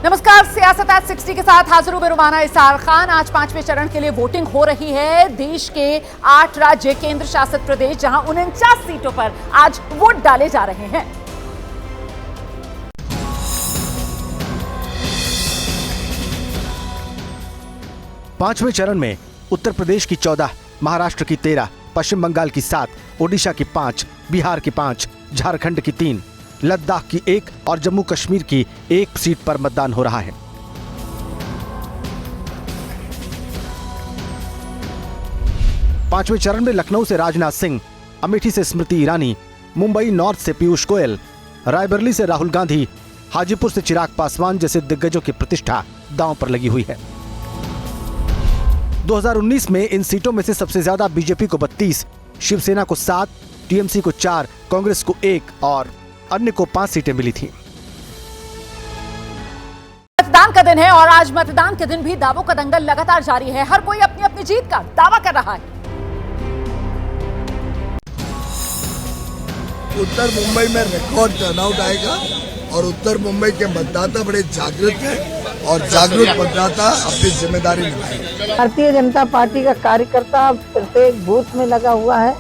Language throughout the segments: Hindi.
नमस्कार, सियासत आज 60 के साथ हाजिर हूं मैं रुमाना इसार खान। आज 5वें चरण के लिए वोटिंग हो रही है। देश के 8 राज्य केंद्र शासित प्रदेश, जहां 49 सीटों पर आज वोट डाले जा रहे हैं। पांचवें चरण में उत्तर प्रदेश की 14, महाराष्ट्र की 13, पश्चिम बंगाल की 7, ओडिशा की 5, बिहार की 5, झारखंड की 3, लद्दाख की 1 और जम्मू कश्मीर की 1 सीट पर मतदान हो रहा है। पांचवें चरण में लखनऊ से राजनाथ सिंह, अमेठी से स्मृति ईरानी, मुंबई नॉर्थ से पीयूष गोयल, रायबरेली से राहुल गांधी, हाजीपुर से चिराग पासवान जैसे दिग्गजों की प्रतिष्ठा दांव पर लगी हुई है। 2019 में इन सीटों में से सबसे ज्यादा बीजेपी को 32, शिवसेना को 7, टीएमसी को 4, कांग्रेस को 1 और अन्य को 5 सीटें मिली थी। मतदान का दिन है और आज मतदान के दिन भी दावों का दंगल लगातार जारी है। हर कोई अपनी अपनी जीत का दावा कर रहा है। उत्तर मुंबई में रिकॉर्ड टर्नआउट आएगा और उत्तर मुंबई के मतदाता बड़े जागरूक हैं और जागरूक मतदाता अपनी जिम्मेदारी निभाएंगे। भारतीय जनता पार्टी का कार्यकर्ता प्रत्येक बूथ में लगा हुआ है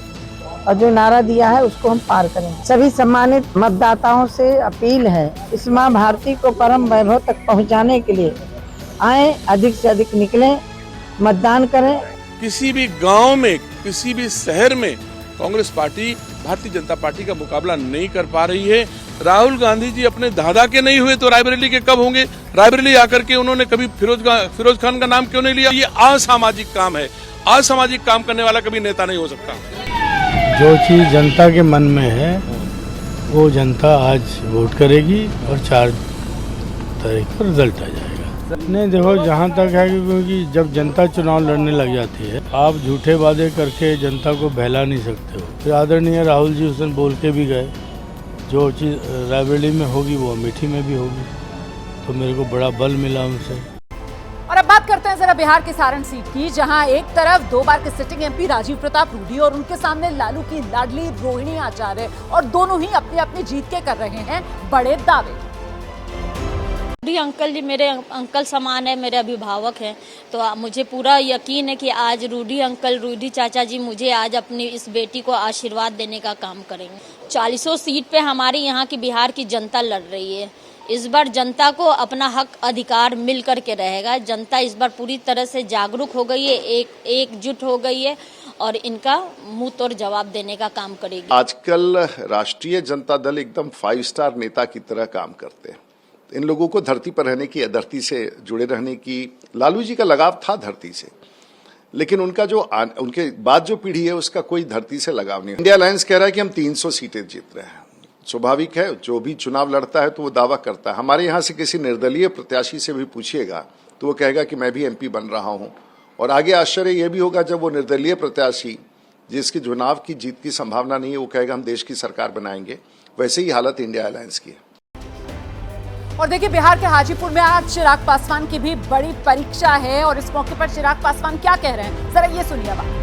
और जो नारा दिया है उसको हम पार करेंगे। सभी सम्मानित मतदाताओं से अपील है, इस मां भारती को परम वैभव तक पहुंचाने के लिए आए, अधिक से अधिक निकलें, मतदान करें। किसी भी गांव में, किसी भी शहर में कांग्रेस पार्टी भारतीय जनता पार्टी का मुकाबला नहीं कर पा रही है। राहुल गांधी जी अपने दादा के नहीं हुए तो रायबरेली के कब होंगे? रायबरेली आकर के उन्होंने कभी फिरोज खान का नाम क्यों नहीं लिया? ये असामाजिक काम है। असामाजिक काम करने वाला कभी नेता नहीं हो सकता। जो चीज़ जनता के मन में है वो जनता आज वोट करेगी और 4 तारीख को रिजल्ट आ जाएगा। नहीं देखो, जहाँ तक है क्योंकि जब जनता चुनाव लड़ने लग जाती है, आप झूठे वादे करके जनता को बहला नहीं सकते हो। फिर आदरणीय राहुल जी उस दिन बोल के भी गए, जो चीज़ रायबरेली में होगी वो अमेठी में भी होगी, तो मेरे को बड़ा बल मिला उनसे। और अब बात करते हैं जरा बिहार की सारण सीट की, जहां एक तरफ 2 बार के सिटिंग एमपी राजीव प्रताप रूडी और उनके सामने लालू की लाडली रोहिणी आचार्य, और दोनों ही अपनी अपनी जीत के कर रहे हैं बड़े दावे। रूडी अंकल जी मेरे अंकल समान है, मेरे अभिभावक हैं, तो मुझे पूरा यकीन है कि आज रूडी अंकल, रूडी चाचा जी मुझे आज अपनी इस बेटी को आशीर्वाद देने का काम करेंगे। 40 सीट पे हमारी यहाँ की बिहार की जनता लड़ रही है। इस बार जनता को अपना हक अधिकार मिल करके रहेगा। जनता इस बार पूरी तरह से जागरूक हो गई है, एकजुट हो गई है और इनका मुंह तोड़ जवाब देने का काम करेगी। आजकल राष्ट्रीय जनता दल एकदम 5 स्टार नेता की तरह काम करते हैं। इन लोगों को धरती पर रहने की, धरती से जुड़े रहने की, लालू जी का लगाव था धरती से, लेकिन उनके बाद जो पीढ़ी है उसका कोई धरती से लगाव नहीं। इंडिया अलायंस कह रहा है कि हम 300 सीटें जीत रहे हैं। स्वाभाविक है, जो भी चुनाव लड़ता है तो वो दावा करता है। हमारे यहाँ से किसी निर्दलीय प्रत्याशी से भी पूछिएगा तो वो कहेगा कि मैं भी एमपी बन रहा हूँ। और आगे आश्चर्य यह भी होगा जब वो निर्दलीय प्रत्याशी जिसकी चुनाव की जीत की संभावना नहीं है वो कहेगा हम देश की सरकार बनाएंगे। वैसे ही हालत इंडिया अलायंस की है। और देखिए, बिहार के हाजीपुर में आज चिराग पासवान की भी बड़ी परीक्षा है और इस मौके पर चिराग पासवान क्या कह रहे हैं, जरा ये सुनिए बात।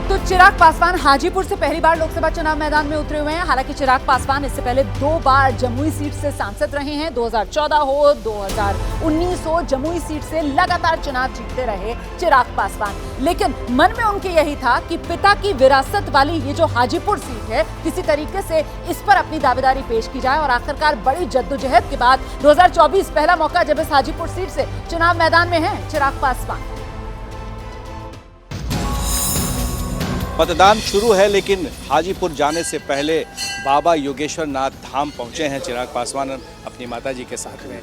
तो चिराग पासवान हाजीपुर से पहली बार लोकसभा चुनाव मैदान में उतरे हुए हैं। हालांकि चिराग पासवान इससे पहले 2 बार जमुई सीट से सांसद रहे हैं। 2014 हो, 2019 हो, जमुई सीट से लगातार चुनाव जीतते रहे चिराग पासवान। लेकिन मन में उनके यही था कि पिता की विरासत वाली ये जो हाजीपुर सीट है, किसी तरीके से इस पर अपनी दावेदारी पेश की जाए। और आखिरकार बड़ी जद्दोजहद के बाद 2024 पहला मौका जब इस हाजीपुर सीट से चुनाव मैदान में है चिराग पासवान। मतदान शुरू है, लेकिन हाजीपुर जाने से पहले बाबा योगेश्वर नाथ धाम पहुंचे हैं चिराग पासवान अपनी माताजी के साथ में।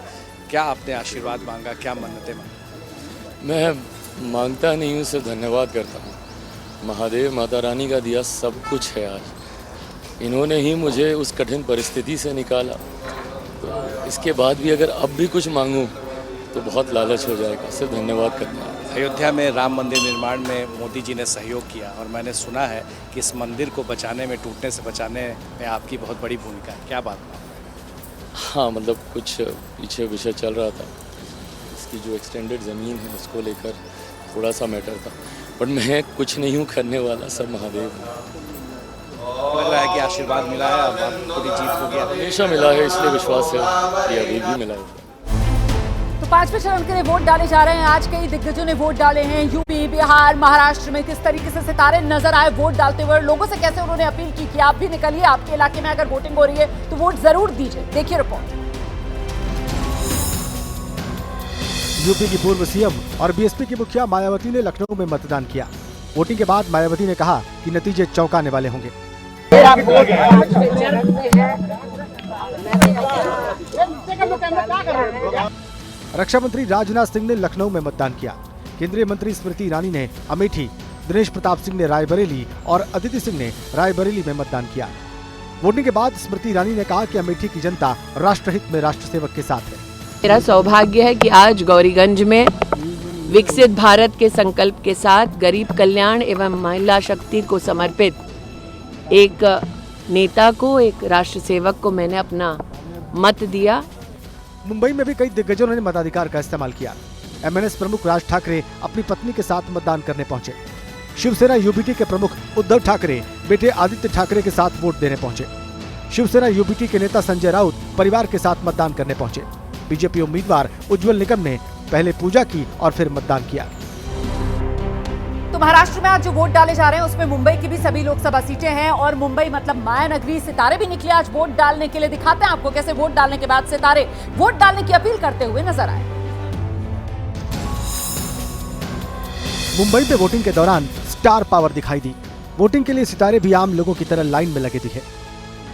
क्या आपने आशीर्वाद मांगा, क्या मन्नतें मांगी? मैं मांगता नहीं हूँ, सिर्फ धन्यवाद करता हूँ। महादेव माता रानी का दिया सब कुछ है। आज इन्होंने ही मुझे उस कठिन परिस्थिति से निकाला, तो इसके बाद भी अगर अब भी कुछ मांगूँ तो बहुत लालच हो जाएगा। सिर्फ धन्यवाद करना है। अयोध्या में राम मंदिर निर्माण में मोदी जी ने सहयोग किया और मैंने सुना है कि इस मंदिर को बचाने में, टूटने से बचाने में आपकी बहुत बड़ी भूमिका है, क्या बात है? हाँ, मतलब कुछ पीछे विषय चल रहा था, इसकी जो एक्सटेंडेड ज़मीन है उसको लेकर थोड़ा सा मैटर था, बट मैं कुछ नहीं हूँ करने वाला, सब महादेव। लग रहा है कि आशीर्वाद मिला है, अब पूरी जीत हो गया। हमेशा मिला है, इसलिए विश्वास है कि अभी भी मिला है। तो पांचवें चरण के लिए वोट डाले जा रहे हैं। आज कई दिग्गजों ने वोट डाले हैं। यूपी, बिहार, महाराष्ट्र में किस तरीके से सितारे नजर आए वोट डालते हुए, लोगों से कैसे उन्होंने अपील की कि आप भी निकलिए, आपके इलाके में अगर वोटिंग हो रही है तो वोट जरूर दीजिए। देखिए रिपोर्ट। यूपी की पूर्व सीएम और बीएसपी की मुखिया मायावती ने लखनऊ में मतदान किया। वोटिंग के बाद मायावती ने कहा कि नतीजे चौंकाने वाले होंगे। रक्षा मंत्री राजनाथ सिंह ने लखनऊ में मतदान किया। केंद्रीय मंत्री स्मृति ईरानी ने अमेठी, दिनेश प्रताप सिंह ने रायबरेली और अदिति सिंह ने रायबरेली में मतदान किया। वोटिंग के बाद स्मृति ईरानी ने कहा कि अमेठी की जनता राष्ट्रहित में राष्ट्र सेवक के साथ है। मेरा सौभाग्य है कि आज गौरीगंज में विकसित भारत के संकल्प के साथ गरीब कल्याण एवं महिला शक्ति को समर्पित एक नेता को, एक राष्ट्र सेवक को मैंने अपना मत दिया। मुंबई में भी कई दिग्गजों ने मताधिकार का इस्तेमाल किया। एमएनएस प्रमुख राज ठाकरे अपनी पत्नी के साथ मतदान करने पहुंचे। शिवसेना यूबीटी के प्रमुख उद्धव ठाकरे बेटे आदित्य ठाकरे के साथ वोट देने पहुंचे। शिवसेना यूबीटी के नेता संजय राउत परिवार के साथ मतदान करने पहुंचे। बीजेपी उम्मीदवार उज्जवल निकम ने पहले पूजा की और फिर मतदान किया। तो महाराष्ट्र में आज जो वोट डाले जा रहे हैं उसमें मुंबई की भी सभी लोकसभा सीटें हैं और मुंबई मतलब माया नगरी। सितारे भी निकले आज वोट डालने के लिए। दिखाते हैं आपको कैसे वोट डालने के बाद सितारे वोट डालने की अपील करते हुए नजर आए। मुंबई में वोटिंग के दौरान स्टार पावर दिखाई दी। वोटिंग के लिए सितारे भी आम लोगों की तरह लाइन में लगे दिखे।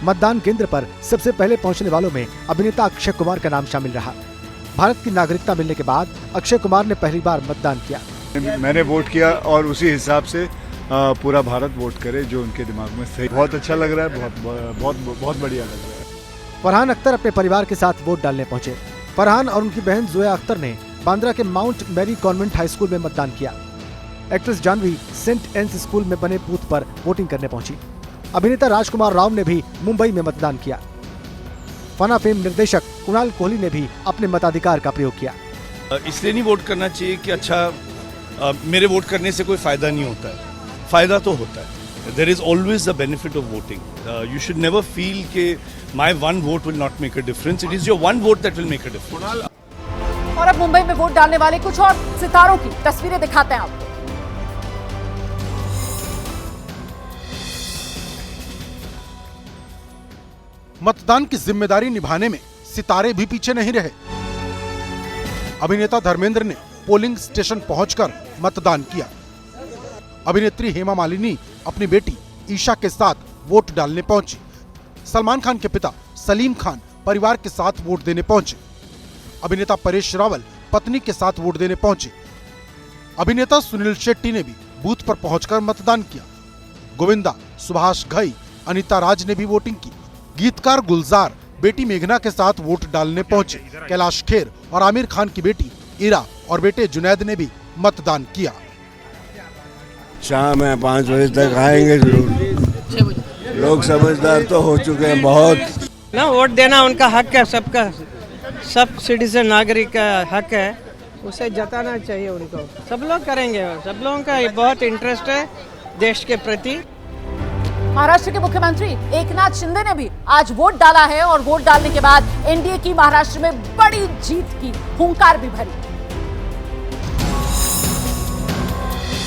मतदान केंद्र पर सबसे पहले पहुंचने वालों में अभिनेता अक्षय कुमार का नाम शामिल रहा। भारत की नागरिकता मिलने के बाद अक्षय कुमार ने पहली बार मतदान किया। मैंने वोट किया और उसी हिसाब से पूरा भारत वोट करे जो उनके दिमाग में सही। बहुत अच्छा लग रहा है, बहुत बढ़िया लग रहा है। फरहान अख्तर अपने परिवार के साथ वोट डालने पहुंचे। फरहान और उनकी बहन जोया अख्तर ने बांद्रा के mount Mary convent high school में मतदान किया। Actress Janhvi saint Anne's school में बने बूथ पर वोटिंग करने पहुंची। अभिनेता राजकुमार राव ने भी मुंबई में मतदान किया। फना फिल्म निर्देशक कुणाल कोहली ने भी अपने मताधिकार का प्रयोग किया। इसलिए नहीं वोट करना चाहिए कि अच्छा मेरे वोट करने से कोई फायदा नहीं होता है। फायदा तो होता है। There is always the benefit of voting. You should never feel कि my one vote will not make a difference. It is your one vote that will make a difference. और अब मुंबई में वोट डालने वाले कुछ और सितारों की तस्वीरें दिखाते हैं आपको। मतदान की जिम्मेदारी निभाने में सितारे भी पीछे नहीं रहे। अभिनेता धर्मेंद्र ने पोलिंग स्टेशन पहुंचकर मतदान किया। अभिनेत्री हेमा मालिनी अपनी बेटी ईशा के साथ वोट डालने पहुंची। सलमान खान के पिता सलीम खान परिवार के साथ वोट देने पहुंचे। अभिनेता परेश रावल पत्नी के साथ वोट देने पहुंचे। अभिनेता सुनील शेट्टी ने भी बूथ पर पहुंचकर मतदान किया। गोविंदा, सुभाष घई, अनीता राज ने भी वोटिंग की। गीतकार गुलजार बेटी मेघना के साथ वोट डालने पहुंचे। कैलाश खेर और आमिर खान की बेटी इरा और बेटे जुनैद ने भी मतदान किया। शाम में 5 बजे तक आएंगे जरूर। लोग समझदार तो हो चुके हैं बहुत। ना वोट देना उनका हक है, सबका, सब सिटीजन नागरिक का हक है, उसे जताना चाहिए उनको। सब लोग करेंगे, सब लोगों का बहुत इंटरेस्ट है देश के प्रति। महाराष्ट्र के मुख्यमंत्री एकनाथ शिंदे ने भी आज वोट डाला है और वोट डालने के बाद एनडीए की महाराष्ट्र में बड़ी जीत की हुंकार भी भरी।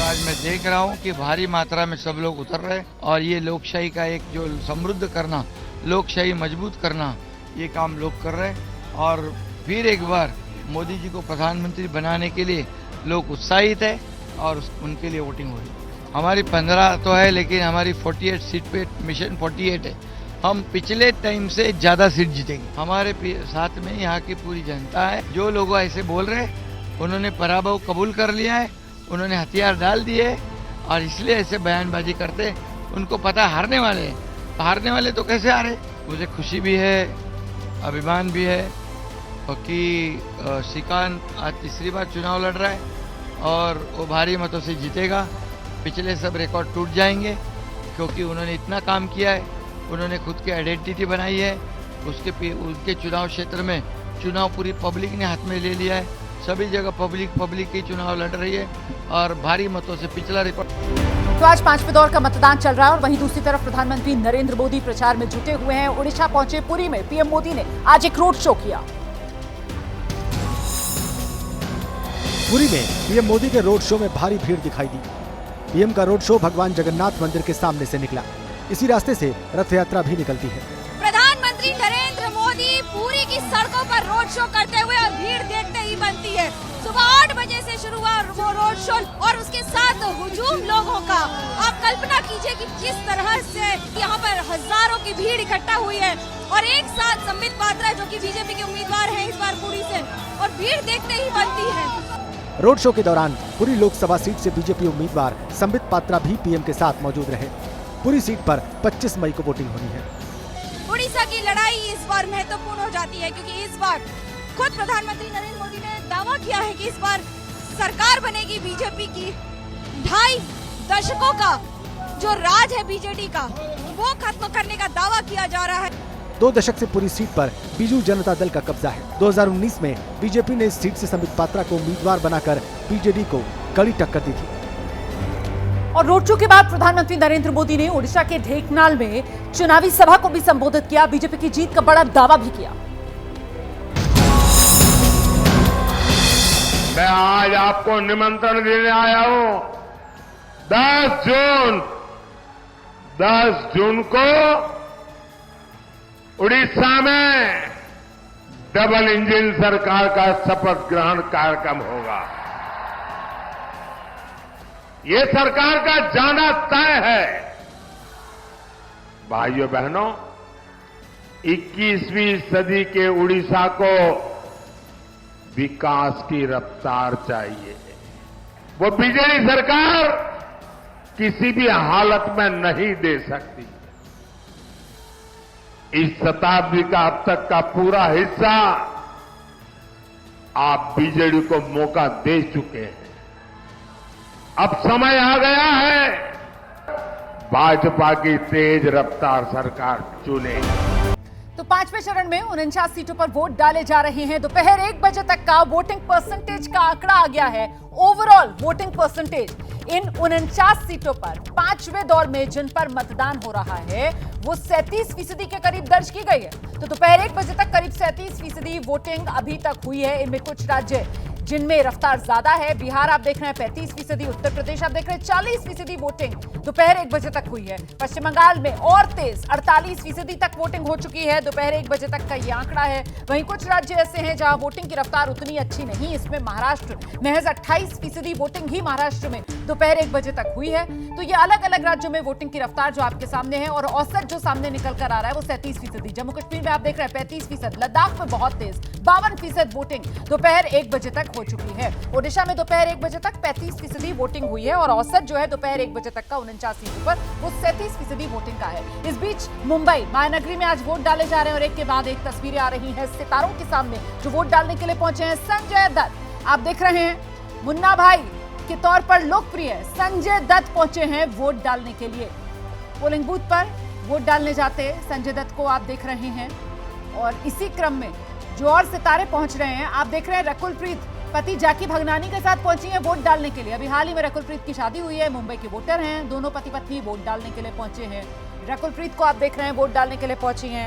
आज मैं देख रहा हूं कि भारी मात्रा में सब लोग उतर रहे और ये लोकशाही का एक जो समृद्ध करना, लोकशाही मजबूत करना, ये काम लोग कर रहे हैं। और फिर एक बार मोदी जी को प्रधानमंत्री बनाने के लिए लोग उत्साहित है और उनके लिए वोटिंग हो रही है। हमारी 15 तो है लेकिन हमारी 48 सीट पे मिशन 48 है। हम पिछले टाइम से ज़्यादा सीट जीतेंगे। हमारे साथ में यहाँ की पूरी जनता है। जो लोग ऐसे बोल रहे उन्होंने पराभव कबूल कर लिया है, उन्होंने हथियार डाल दिए और इसलिए ऐसे बयानबाजी करते। उनको पता हारने वाले हैं। हारने वाले तो कैसे हारे। मुझे खुशी भी है, अभिमान भी है कि श्रीकांत आज तीसरी बार चुनाव लड़ रहा है और वो भारी मतों से जीतेगा। पिछले सब रिकॉर्ड टूट जाएंगे क्योंकि उन्होंने इतना काम किया है। उन्होंने खुद की आइडेंटिटी बनाई है। उनके चुनाव क्षेत्र में चुनाव पूरी पब्लिक ने हाथ में ले लिया है। सभी जगह पब्लिक ही चुनाव लड़ रही है और भारी मतों से पिछला रिकॉर्ड तो आज 5वें दौर का मतदान चल रहा है और वहीं दूसरी तरफ प्रधानमंत्री नरेंद्र मोदी प्रचार में जुटे हुए हैं। ओडिशा पहुंचे पुरी में पीएम मोदी ने आज एक रोड शो किया। पुरी में पीएम मोदी के रोड शो में भारी भीड़ दिखाई दी। पीएम का रोड शो भगवान जगन्नाथ मंदिर के सामने से निकला। इसी रास्ते से रथ यात्रा भी निकलती है। प्रधानमंत्री नरेंद्र मोदी पुरी की सड़कों पर रोड शो करते हुए और भीड़ देखते ही बनती है। सुबह 8 बजे से शुरू हुआ वो रोड शो और उसके साथ हुजूम लोगों का। आप कल्पना कीजिए कि किस तरह से यहाँ पर हजारों की भीड़ इकट्ठा हुई है और एक साथ संबित पात्रा जो कि बीजेपी के उम्मीदवार हैं इस बार पुरी से, और भीड़ देखते ही बनती है। रोड शो के दौरान पुरी लोकसभा सीट से बीजेपी उम्मीदवार संबित पात्रा भी पीएम के साथ मौजूद रहे। पुरी सीट पर 25 मई को वोटिंग होनी है। उड़ीसा की लड़ाई इस बार महत्वपूर्ण हो जाती है क्योंकि इस बार खुद प्रधानमंत्री नरेंद्र मोदी ने दावा किया है कि इस बार सरकार बनेगी बीजेपी की। 2.5 दशकों का जो राज है बीजेडी का वो खत्म करने का दावा किया जा रहा है। 2 दशक से पूरी सीट पर बीजू जनता दल का कब्जा है। 2019 में बीजेपी ने इस सीट से संबित पात्रा को उम्मीदवार बनाकर बीजेडी को कड़ी टक्कर दी थी। और रोड शो के बाद प्रधानमंत्री नरेंद्र मोदी ने ओडिशा के ढेंकनाल में चुनावी सभा को भी संबोधित किया। बीजेपी की जीत का बड़ा दावा भी किया। मैं आज आपको निमंत्रण देने आया हूं। 10 जून को उड़ीसा में डबल इंजन सरकार का शपथ ग्रहण कार्यक्रम होगा। ये सरकार का जाना तय है। भाइयों बहनों, 21वीं सदी के उड़ीसा को विकास की रफ्तार चाहिए। वो बीजेडी सरकार किसी भी हालत में नहीं दे सकती। इस शताब्दी का अब तक का पूरा हिस्सा आप बीजेडी को मौका दे चुके हैं। अब समय आ गया है भाजपा की तेज रफ्तार सरकार चुने। तो 5वें चरण में 49 सीटों पर वोट डाले जा रहे हैं। दोपहर 1 बजे तक का वोटिंग परसेंटेज का आंकड़ा आ गया है। ओवरऑल वोटिंग परसेंटेज इन 49 सीटों पर 5वें दौर में जिन पर मतदान हो रहा है वो 37% के करीब दर्ज की गई है। तो दोपहर 1 बजे तक करीब 37% वोटिंग अभी तक हुई है। इनमें कुछ राज्य जिनमें रफ्तार ज्यादा है। बिहार आप देख रहे हैं 35%, उत्तर प्रदेश आप देख रहे हैं 40% वोटिंग दोपहर 1 बजे तक हुई है। पश्चिम बंगाल में और तेज 48% तक वोटिंग हो चुकी है। दोपहर 1 बजे तक का ये आंकड़ा है। वहीं कुछ राज्य ऐसे हैं जहां वोटिंग की रफ्तार उतनी अच्छी नहीं। इसमें महाराष्ट्र महज 28% वोटिंग ही महाराष्ट्र में दोपहर 1 बजे तक हुई है। तो ये अलग अलग राज्यों में वोटिंग की रफ्तार जो आपके सामने है और औसत जो सामने निकल कर आ रहा है वो 37%। जम्मू कश्मीर में आप देख रहे हैं 35%, लद्दाख में बहुत तेज 52% वोटिंग दोपहर 1 बजे तक हो चुकी है। ओडिशा में दोपहर 1 बजे तक 35% वोटिंग हुई है और औसत जो है दोपहर 1 बजे तक का 49 सीटों पर वो 37% वोटिंग का है। इस बीच मुंबई मायानगरी में आज वोट डाले जा रहे हैं और एक के बाद एक तस्वीरें आ रही हैं सितारों के सामने जो वोट डालने के लिए पहुंचे हैं। संजय दत्त आप देख रहे हैं मुन्ना भाई के तौर पर लोकप्रिय संजय दत्त पहुंचे हैं वोट डालने के लिए। पोलिंग बूथ पर वोट डालने जाते संजय दत्त को आप देख रहे हैं और इसी क्रम में जो और सितारे पहुंच रहे हैं आप देख रहे हैं। रकुलप्रीत पति जाकी भगनानी के साथ पहुंची हैं वोट डालने के लिए। अभी हाल ही में रकुलप्रीत की शादी हुई है। मुंबई के वोटर हैं। दोनों पति पत्नी वोट डालने के लिए पहुंचे हैं। रकुलप्रीत को आप देख रहे हैं वोट डालने के लिए पहुंची हैं।